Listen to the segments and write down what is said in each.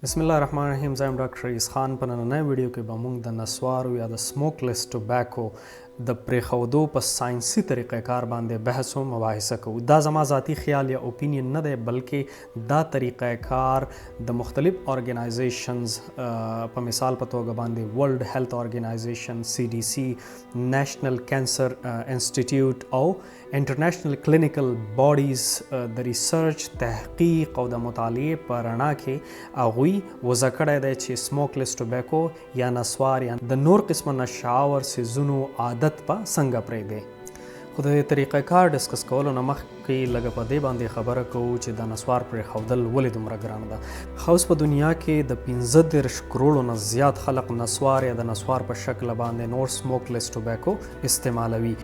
बिस्मिल्लाहिर्रहमानिर्रहीम zyme doctor rice Khan په نننۍ ویډیو کې به موږ د نسوارو یا د سموکلیس ټوباکو د پرېښودو په ساينسي طریقه کار باندې بحث او مباحثه کوو. دا زما ذاتی خیال یا اوپینین نه دی، بلکې دا طریقه کار د مختلف ارګنایزیشنز په مثال په توګه باندې ورلد هیلث ارګنایزیشن، CDC، نیشنل کینسر انسټیټیوټ او انټرنیشنل کلینیکل باډیز د ریسرچ، تحقیق او د مطالعې په رڼا کې هغوی وضع کړی دی چې سموکلیس ټوباکو یا نسوار یا د نور قسمه نشاور څیزونو عادت په څنګه پرېږدي. خو د طریقه کار ډسکس کولو نه مخکې لږه په دې باندې خبره کوو چې د نسوار پرېښودل ولې دومره ګرانه ده. ښه اوس په دنیا کې د 15 کروړو نه زیات خلک نسوار یا د نسوار په شکل باندې نور سموکلیس ټوباکو استعمالوي.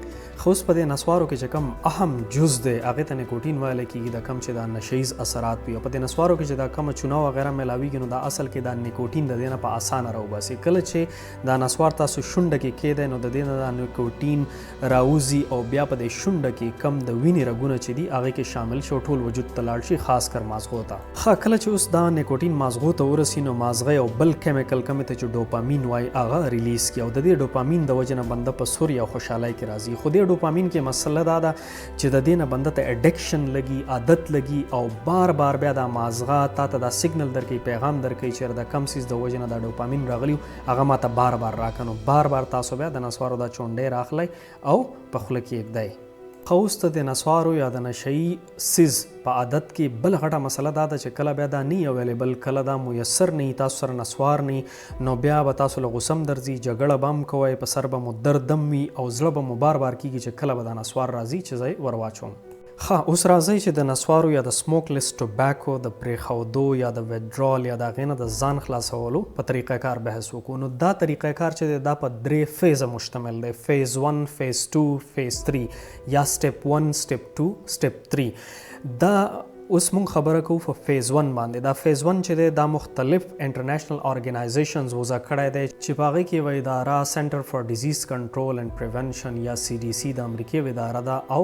خو اوس په دې نسوارو کې چې کوم اهم جز دی هغې ته نیکوټین ویلی کېږي، د کوم چې دا نشهیز اثرات وي. او په دې نسوارو کې چې دا کومه چونه وغیره میلاویږي نو دا اصل کې دا نیکوټین د دې نه په اسانه راوباسي. کله چې دا نسوار تاسو شونډه کې کېدی نو د دې نه دا نیکوټین راوځي او بیا په دې شونډه کې کم د وینې رګونه چې دي هغې کې شامل شي او ټول وجود ته لاړ شي، خاص کر مازغو ته. ښه کله چې اوس دا نیکوټین مازغو ته ورسي نو مازغه یو بل کیمیکل کومې ته چې ډوپامین وایي هغه ریلیز کړي او د دې ډوپامین د وجې نه بنده په سور یا خوشحالۍ کې راځي. خو دې ډوپامین کې مسله دا ده چې د دې نه بنده ته اډکشن لګي، عادت لګي او بار بار بیا دا مازغه تا ته دا سیګنل درکوي، پیغام درکوي چې د کم څیز د وجې نه دا ډوپامین راغلی هغه ما ته بار بار راکړه. نو بار بار تاسو بیا د نسوارو دا چونډۍ راخلی او په خوله کې ږدئ. خو اوس د نسوارو یا د نشهیي څیز په عادت کې بل غټه مسله دا ده چې کله بیا دا نه اویلیبل، کله دا میسر نه تاسو سره نسوار نه، نو بیا به تاسو له غوسه هم درځي، جګړه به هم کوئ، په سر به مو درد هم وي او زړه به مو بار بار کېږي چې کله به دا نسوار راځي چې زه یې ور واچوم. ښه اوس راځئ چې د نسوارو یا د سموکلیس ټوباکو د پرېښودو یا د ویډرال یا د هغې نه د ځان خلاصولو په طریقه کار بحث وکړو. نو دا طریقه کار چې دی دا په 3 فیزه مشتمل دی: فیز 1، فیز 2، فیز 3 یا سټپ 1، سټپ 2، سټپ 3. دا اوس مونږ خبره کوو په فیز 1 باندې. دا فیز 1 چې دی دا مختلف انټرنیشنل ارګنایزیشنز وضع کړی دی چې په هغې کې یوه اداره سنټر فار ډیزیز کنټرول اینډ پریونشن یا CDC د امریکې یوه اداره ده او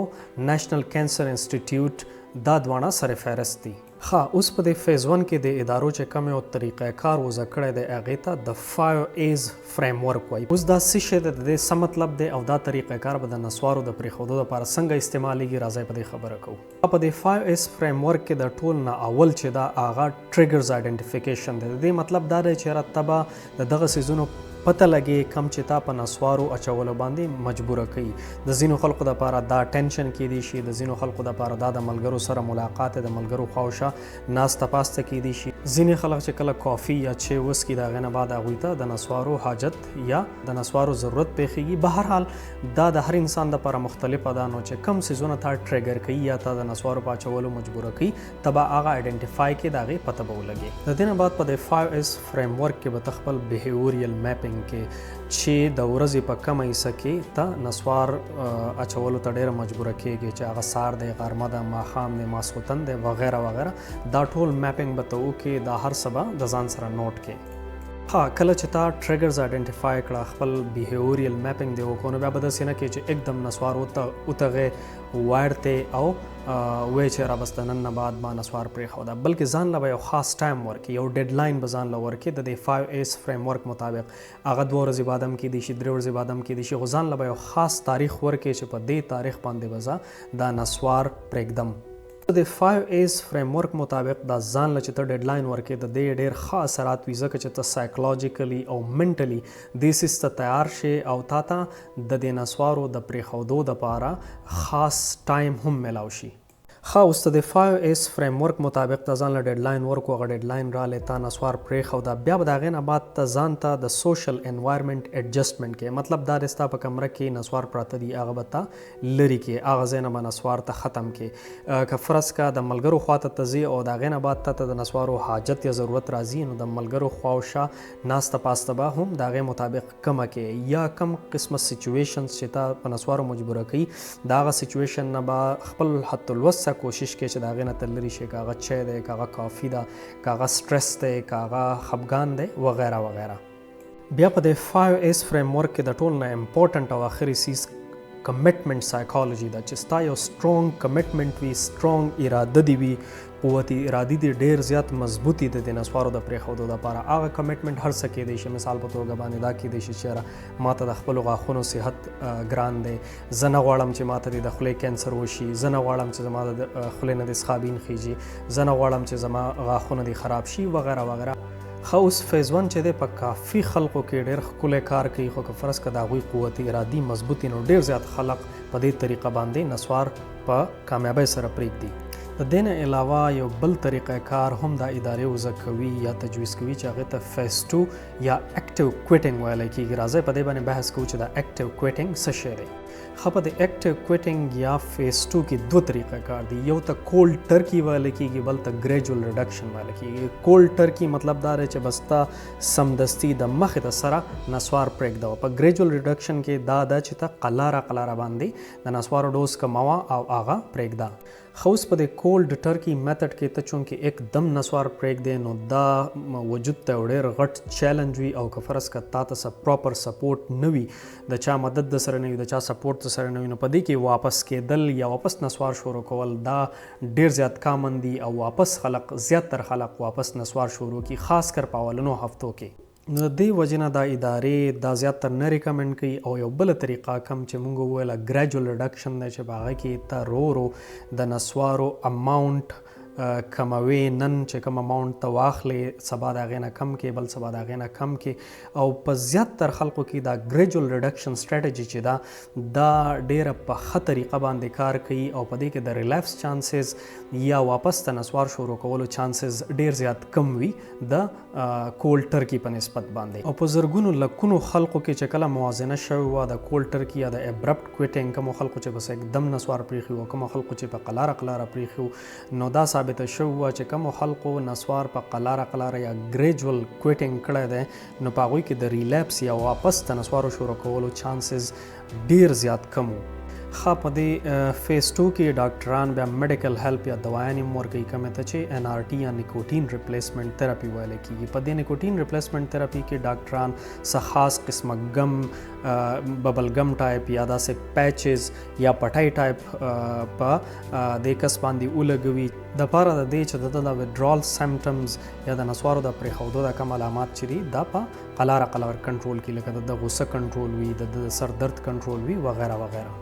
نیشنل کینسر انسټیټیوټ، دا دواړه سر فهرست دي. ښه اوس په دې فیز 1 کې د ادارو چې کوم یو طریقه کار وضع کړی دی هغې ته د 5 A's فریم ورک وایي. اوس دا څه شی دی، د دې څه مطلب دی او دا طریقه کار به د نسوارو د پرېښودو لپاره څنګه استعمالیږي، راځئ په دې خبره کوو. په دې 5 A's فریم ورک کې د ټول نه اول چې دا هغه ټریګرز آیډنټیفیکیشن دی. د دې مطلب دا دی چې یاره ته به د دغه څیزونو پته لګي کم چې تا په نسوارو اچولو باندې مجبوره کوي. د ځینو خلکو دپاره دا ټینشن کیدی شي، د ځینو خلکو دپاره دا د ملګرو سره ملاقات، د ملګرو خواوشا ناسته پاسته کیدی شي. ځینې خلک چې کله کافي یا چای وڅکي د هغې نه بعد هغوی ته د نسوارو حاجت یا د نسوارو ضرورت پیښیږي. به هر حال دا د هر انسان دپاره مختلفه ده، نو چې کم څیزونه تا ټریګر کوي یا تا د نسوارو په اچولو مجبوره کوي ته به هغه آیډنټیفای کړې، د هغې پته به ولګي. د دې نه بعد په د 5 A's فریم ورک کې به ته خپل بیهیوریل میپینګ کې چې د ورځې په کمه حصه کې ته نسوار اچولو ته ډېره مجبوره کېږي چې هغه سهار دی، غرمه ده، ماښام دی، ماسخوتن دی وغیره وغیره. دا ټول میپینګ به ته وکړې، دا هر څه به د ځان سره نوټ کړې. ها کله چې تا ټریګرز آیډنټیفای کړه، خپل بیهیوریل میپینګ دی وکړو، نو بیا به داسې نه کوې چې एकदम نسوار وتغې واړتې او وایې چې را بس د نن نه بعد ما نسوار پرېښوده، بلکې ځان له به یو خاص ټایم ورکړي، یو ډیډ لاین به ځان له ورکړي. د دې 5 A's فریم ورک مطابق هغه 2 ورځې بعد هم کیدی شي، 3 ورځې بعد هم کیدی شي، خو ځان له به یو خاص تاریخ ورکړي چې په دې تاریخ باندې به زه دا نسوار پرېږدم. د 5 A's فریم ورک مطابق دا ځان له چې ته ډیډ لاین ورکې د دې ډېر ښه اثرات وي، ځکه چې ته سایکولوژیکلی او منټلی دې سیز ته تیار شې او تا ته د دې نسوارو د پرېښودو دپاره خاص ټایم هم میلاو شي. ښه اوس د 5 A's فریم ورک مطابق ته ځان له ډیډ لاین ورکو، هغه ډیډ لاین رالی تا نسوار پرېښوده، بیا به د هغې نه بعد ته ځان ته د سوشل انوایرمنټ ایډجسټمنټ کې، مطلب دا دی ستا په کمره کې نسوار پراته دي هغه به ته لرې کې، هغه ځای نه به نسوار ته ختم کې. که فرض که د ملګرو خواته ته ځې او د هغې نه بعد ته د نسوارو حاجت یا ضرورت راځي، نو د ملګرو خواوشا ناسته پاسته به هم د هغې مطابق کمه کې، یا کم قسمه سچویشنز چې تا په نسوارو مجبوره کوي د هغه سچویشن نه به خپل حد الوسع کوشش کې چې د هغې نه ته لرې شي، که هغه چای دی، که هغه کافي ده، که هغه سټرس دی، که هغه خفګان دی وغیره وغیره. بیا په د 5 A's فریم ورک کې د ټول نه امپورټنټ او آخري څیز کمټمنټ سایکالوجي ده چې ستا یو سترونګ کمټمنټ وي، سترونګ اراده دی وي، قوت ارادي دی ډیر زیات مضبوطی د نسوارو د پرېښودو لپاره. هغه کمټمنټ هر څه کېدی شي. مثال په توګه باندې دا کېدی شي چې ما ته د خپلو غاښونو صحت ګران دی، زه نه غواړم چې ما ته د خولې کینسر وشي، زه نه غواړم چې زما د خولې نه د سخابین خیږي، زه نه غواړم چې زما غاښونه دې خراب شي وغیره وغیره. خو اوس فیز 1 چې دی په کافي خلکو کې ډېر ښکلی کار کوي، خو که فرض که د هغوی قوت ارادي مضبوطي نو ډېر زیات خلک په دې طریقه باندې نسوار په کامیابۍ سره پرېږدي. د دې نه علاوه یو بل طریقه کار هم د ادارې وضع کوي یا تجویز کوي چې هغې ته فیز 2 یا اکټیو کویټینګ ویلی کېږي. راځئ په دې باندې بحث کوو چې د اکټیو کویټینګ څه شی دی. ښه، په د اکټیو کویټینګ یا فیز 2 کې دوه طریقه کار دی. یو ته کولډ ټرکي ویلی کېږي، بل ته ګریجول ریډکشن ویلی کېږي. کولډ ټرکي مطلب دا دی چې بس ته سمدستي د مخې ته سره نسوار پرېږدوه. په ګریجول ریډکشن کې دا ده چې ته قلاره باندې د نسوارو ډوز کموه او هغه پرېږده. خو اوس په د کولډ ټرکي میتھډ کې ته چونکې एकदम نسوار پرېږدې نو دا وجود ته یو ډېر غټ چیلنج وي، او که فرض که تا ته څه پراپر سپورټ نه وي، د چا مدد د سره نه وي، د چا سپورټ د سره نه وي، نو په دې کې واپس کېدل یا واپس نسوار شروع کول دا ډېر زیات کامن دي، او واپس خلک زیاتر خلک واپس نسوار شروع کړي، خاص کر په اولنو هفتو کې. نو د دې وجې نه دا ادارې دا زیاتر نه ریکمنډ کوي. او یو بله طریقه کم چې موږ وویله ګریجول ریډکشن دی چې په هغه کې ته رو د نسوارو اماونټ کموي. نن چې کوم اماونټ ته واخلې، سبا د هغې نه کم کې، بل سبا د هغې نه کم کې. او په زیاتر خلکو کې دا ګریجول ریډکشن سټریټجي چې دا ډېره په ښه طریقه باندې کار کوي، او په دې کې د ریلیپس چانسز یا واپس ته نسوار شروع کولو چانسز ډېر زیات کم وي د کولډ ټرکي په نسبت باندې. او په زرګونو لکونو خلکو کې چې کله موازنه شوې وه د کولډ ټرکي یا د ابرپټ کویټینګ، کومو خلکو چې بس एकदم نسوار پرېښي وو، کومو خلکو چې په قلاره پرېښي وو، نو دا ثابته شوې وه چې کومو خلکو نسوار په قلاره یا ګریجول کویټینګ کړی دی، نو په هغوی کې د ریلیپس یا واپس ته نسوارو شروع کولو چانسز ډېر زیات کم وو. ښه، په دې فیز 2 کې ډاکټران بیا میډیکل هیلپ یا دوايانې هم ورکوي، کومې ته چې NRT یا نیکوټین ریپلیسمنټ تھراپي ویلی کېږي. په دې نیکوټین ریپلیسمنټ تھراپي کې ډاکټران څه خاص قسمه ګم، ببل ګم ټایپ یا داسې پیچز یا پټۍ ټایپ په دې کس باندې ولګوي د پاره د دې چې د وډرال سمپټمز یا د نسوارو د پرېښودو د کم علامات چې دي دا په قلاره کنټرول کړي، لکه د غوسه کنټرول وي، د سر درد کنټرول وي وغیره وغیره.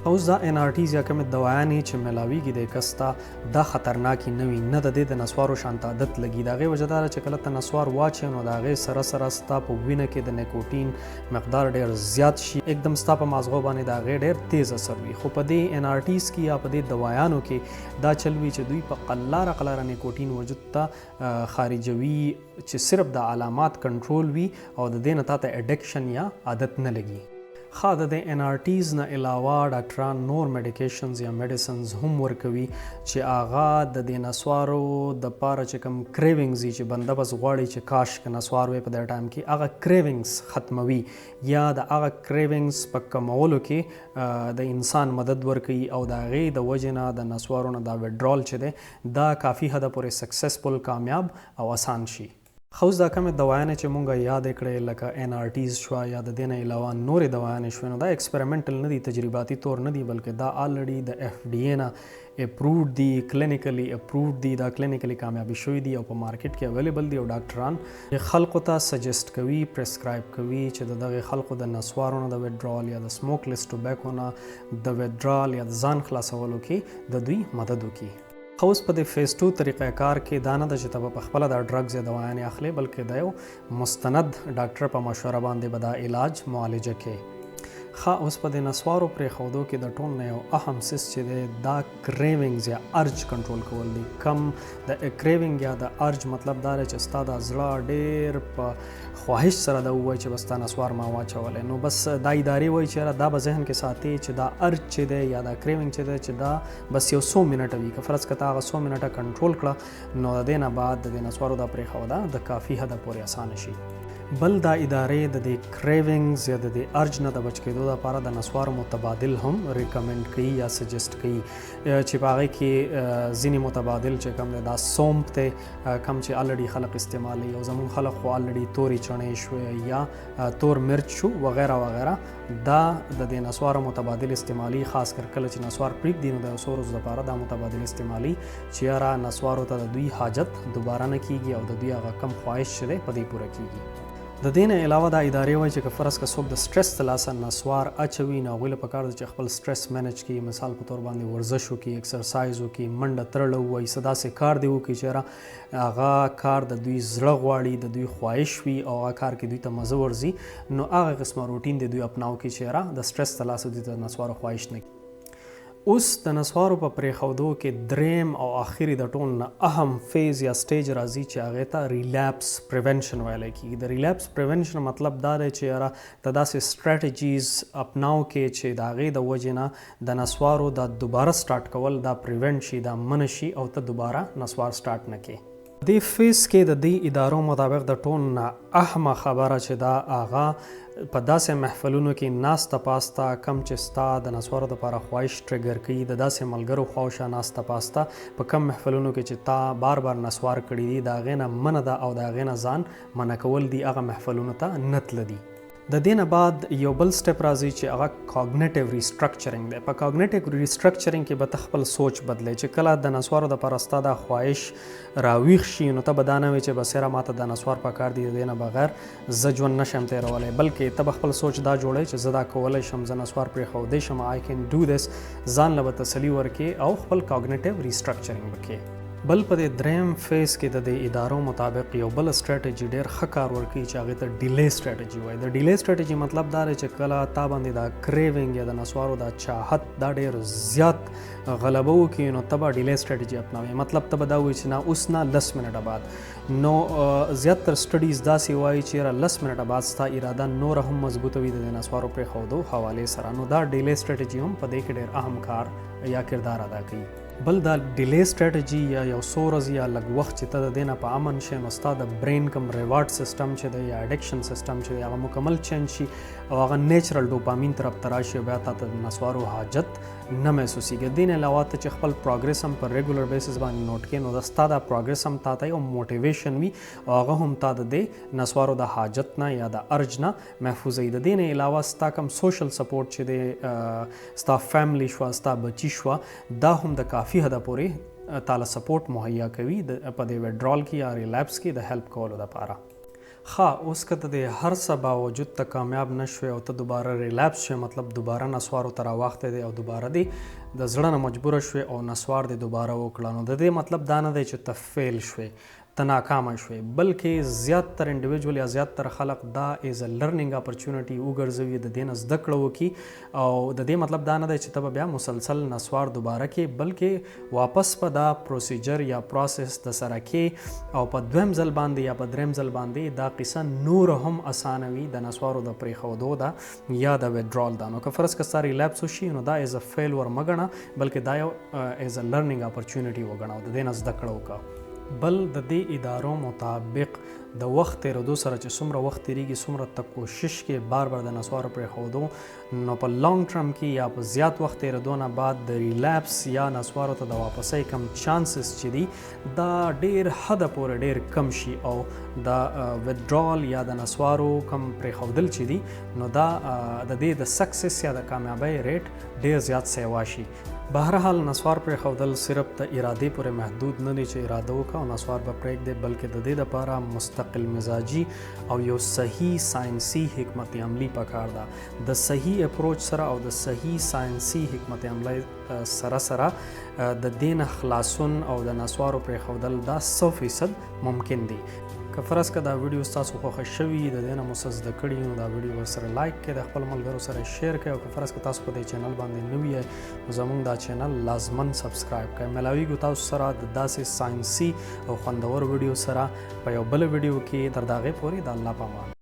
اوس دا NRTs یا کومې دوايانې چې ملاویږي د کس ته دا خطرناکې نه وي، نه د دې د نسوارو شانته عادت لګي. د هغې وجه دا ده چې کله ته نسوار واچې نو د هغې سره ستا په وینه کې د نیکوټین مقدار ډېر زیات شي، एकदम ستا په مازغو باندې د هغې ډېر تیز اثر وي. خو په دې NRTs کې یا په دې دوايانو کې دا چل وي چې دوی په قلاره نیکوټین وجود ته خارجوي چې صرف د علامات کنټرول وي او د دې نه تا ته اډکشن یا عادت نه لګي. ښه، د NRTs نه علاوه ډاکټران نور میډیکیشنز یا میډیسنز هم ورکوي چې هغه د دې نسوارو د پاره چې کوم کریوینګز دي چې بنده بس غواړي چې کاش که نسوار وی په دې ټایم کې، هغه کریوینګز ختموي یا د هغه کریوینګز په کمولو کې د انسان مدد ورکوي، او د هغې د وجې نه د نسوارو نه دا وډرال چې دی دا کافي حده پورې سکسسفل، کامیاب او اسان شي. خو اوس دا کومې دوايانې چې مونږ یادې کړې لکه NRTs شوه یا د دې نه علاوه نورې دوايانې شوې، نو دا ایکسپریمنټل نه دي، تجرباتي طور نه دي، بلکې دا آلریډي د FDA نه اپرووډ دي، کلینیکلی اپرووډ دي، دا کلینیکلی کامیابي شوي دي او په مارکیټ کې اویلیبل دي. او ډاکټران خلکو ته سجیسټ کوي، پرسکرایب کوي چې د دغې خلکو د نسوارو نه د وډرال یا د سموکلیس ټوبیکو نه د وډرال یا د ځان خلاصولو کې د دوی مدد وکړي. خو اوس په د فیز 2 طریقه کار کې دا نه ده چې ته په خپله دا ډرګز یا دوايانې اخلې، بلکې د یو مستند ډاکټر په مشوره باندې به دا علاج معالجه کوي. ښه، اوس په د نسوارو پرېښودو کې د ټول نه یو اهم څیز چې دی دا کریوینګز یا ارج کنټرول کول دي. کم د کریوینګ یا د ارج مطلب دا دی چې ستا د زړه ډېر په خواهش سره دا ووایي چې بس تا نسوار ما واچولی، نو بس دا ادارې وایي چې دا به ذهن کې ساتي چې دا ارج چې دی یا دا کریوینګ چې دی چې دا بس یو 100 منټه وي. که فرض که تا هغه 100 منټه کنټرول کړه نو د دې نه بعد د نسوارو دا پرېښوده د کافي حده پورې اسانه شي. بل دا ادارې د دې کریوینګز یا د دې ارج نه د بچ کېدو لپاره د نسوارو متبادل هم ریکمنډ کوي یا سجست کوي چې په هغې کې ځینې متبادل چې کوم دی دا سومپ دی کوم چې الریډي خلک استعمالوي او زموږ خلک خو الریډي تورې چڼې شوې یا تور مرچ شو وغیره وغیره دا د دې نسوارو متبادل استعمالي خاص کر کله چې نسوار پرېږدي نو د یو څو ورځو لپاره دا متبادل استعمالي چې یاره نسوارو ته د دوی حاجت دوباره نه کیږي او د دوی هغه کم خواهش چې دی په دې پوره کیږي. د دې نه علاوه دا ادارې وایي چې که فرض که څوک د سټرس د لاسه نسوار اچوي نو هغوی له پکار ده چې خپل سټرس مینج کړي، مثال په تور باندې ورزش وکړي، ایکسرسایز وکړي، منډه ترړه ووایي، څه داسې کار دی وکړي چې هغه کار د دوی زړه غواړي، د دوی خواهش وي او هغه کار کې دوی ته مزه ورځي نو هغه قسمه روټین دی دوی اپناو کړي چې د سټرس د لاسه دوی ته نسوارو خواهش نه کړي. اوس د نسوارو په پرېښودو کې دریم او آخري د ټول نه اهم فیز یا سټیج راځي چې هغې ته ریلیپس پریونشن ویلی کېږي. د ریلیپس پریونشن مطلب دا دی چې یاره ته داسې سټریټجیز اپناو کې چې د هغې د وجې نه د نسوارو دا دوباره سټارټ کول دا پریونټ شي، دا منع شي او ته دوباره نسوار سټارټ نه کړې. دې فیز کې د دې ادارو مطابق د ټول نه اهمه خبره چې دا هغه په داسې محفلونو کې ناسته پاسته کم چې ستا د نسوارو دپاره خواهش ټریګر کوي، د داسې ملګرو خواوشا ناسته پاسته په کم محفلونو کې چې تا بار بار نسوار کړي دي د هغې نه منع ده او د هغې نه ځان منع کول دي هغه محفلونو ته نه تللي. د دې نه بعد یو بل سټپ راځي چې هغه کاګنیټیو ریسټرکچرینګ دی. په کاګنیټیو ریسټرکچرینګ کې به ته خپل سوچ بدلی چې کله د نسوارو دپاره ستا دا خواهش راویښ شي نو ته به دا نه وي چې بس یاره ماته د نسوار پکار دی د دې نه بغیر زه ژوند نشم تېرولی، بلکې ته به خپل سوچ دا جوړی چې زه دا کولی شم، زه نسوار پرېښودی شم، آی کین ډو دس، ځان له به تسلي ورکې او خپل کاګنیټیو ریسټرکچرینګ وکړې. بل په دې دریم فیز کې د دې ادارو مطابق یو بل سټریټجي ډېر ښه کار ورکوي چې هغې ته ډیلی سټریټجي وایي. د ډیلی سټریټجي مطلب دا دی چې کله تا باندې دا کریوینګ یا د نسوارو دا چاهت دا ډېر زیات غلبه وکړي نو ته به ډیلی سټریټجي اپناوي. مطلب ته به دا وایي چې نه اوس نه 10 منټه بعد نو زیاتر سټډیز داسې وایي چې یاره 10 منټه بعد ستا اراده نوره هم مضبوطه وي د دې نسوارو پرېښودو حوالې سره. نو دا ډیلی سټریټجي هم په دې کې ډېر اهم کار یا کردار ادا کوي. بل دا ډیلی سټریټجي یا یو څو ورځې یا لږ وخت چې ته د دې نه په امن شې نو ستا د برین کوم ریوارډ سیسټم چې دی یا اډکشن سیسټم چې دی هغه مکمل چینج شي او هغه نیچرل ډوپامین طرف ته راشي او بیا تا ته د نسوارو حاجت نه محسوسېږي. دې نه علاوه ته چې خپل پروګرس هم په ریګولر بیسس باندې نوټ کړې نو د ستا دا پروګرس هم تا ته یو موټیویشن وي او هغه هم تا د دې نسوارو د حاجت نه یا د ارج نه محفوظوي. د دې نه علاوه ستا کوم سوشل سپورټ چې دی ستا فیملی شوه، ستا بچي شوه، دا هم د کافي حده پورې تاله سپورټ مهیا کوي په دې وډرال کې یا ریلیپس کې د هیلپ کولو دپاره. ښه اوس که ته د هر څه باوجود ته کامیاب نه شوې او ته دوباره ریلیپس شوې مطلب دوباره نسوارو ته راواختی دی او دوباره دی د زړه نه مجبوره شوې او نسوار دی دوباره وکړه نو د دې مطلب دا نه دی چې ته فیل شوې، ته ناکامه شوې، بلکې زیاتر انډیویجول یا زیاتر خلق دا ایز ا لرنینګ اپرچونټي وګرځوي، د دې نه زده کړه وکړي او د دې مطلب دا نه دی چې ته به بیا مسلسل نسوار دوباره کې، بلکې واپس په دا پروسیجر یا پروسس د سره کې او په دویم ځل باندې یا په دریم ځل باندې دا قصه نور هم اسانه وي د نسوارو د پرېښودو ده یا د وډرال ده. نو که فرض که ستا ریلیپس وشي نو دا ایز ا فیل ور مه ګڼه بلکې دا یو ایز ا لرنینګ اپرچونټي وګڼه او د دې نه زده کړه وکړه. بل د دې ادارو مطابق د وخت تېرېدو سره چې څومره وخت تېرېږي څومره ته کوشش کې بار بار د نسوارو پرېښودو نو په لانګ ټرم کې یا په زیات وخت تېرېدو نه بعد د ریلیپس یا نسوارو ته د واپسۍ کم چانسز چې دي دا ډېر حده پورې ډېر کم شي او د وډرال یا د نسوارو کم پرېښودل چې دي نو دا د دې د سکسس یا د کامیابۍ ریټ ډېر زیات سیوا شي. بهرحال نسوار پرېښودل صرف د ارادې پورې محدود نه دی چې اراده وکړه او نسوار به پرېږدې بلکې د دې دپاره مستقل مزاجي او یو صحیح ساینسي حکمت عملي پکار ده. د صحیح اپروچ سره او د صحیح ساینسي حکمت عملي سره د دې نه خلاصون او د نسوارو پرېښودل دا 100% ممکن دی. که فرض که دا ویډیو ستاسو خوښه شوي د دې نه مو څه زده کړي نو دا ویډیو ورسره لایک کړئ، د خپل ملګرو سره شیر کړئ او که فرض که تاسو په دې چینل باندې نوي یې نو زموږ دا چینل لازمن سبسکرایب کړئ. ملاویږو تاسو سره د داسې ساینسي او خوندور ویډیو سره په یو بل ویډیو کې تر د هغې پورې د الله په امان.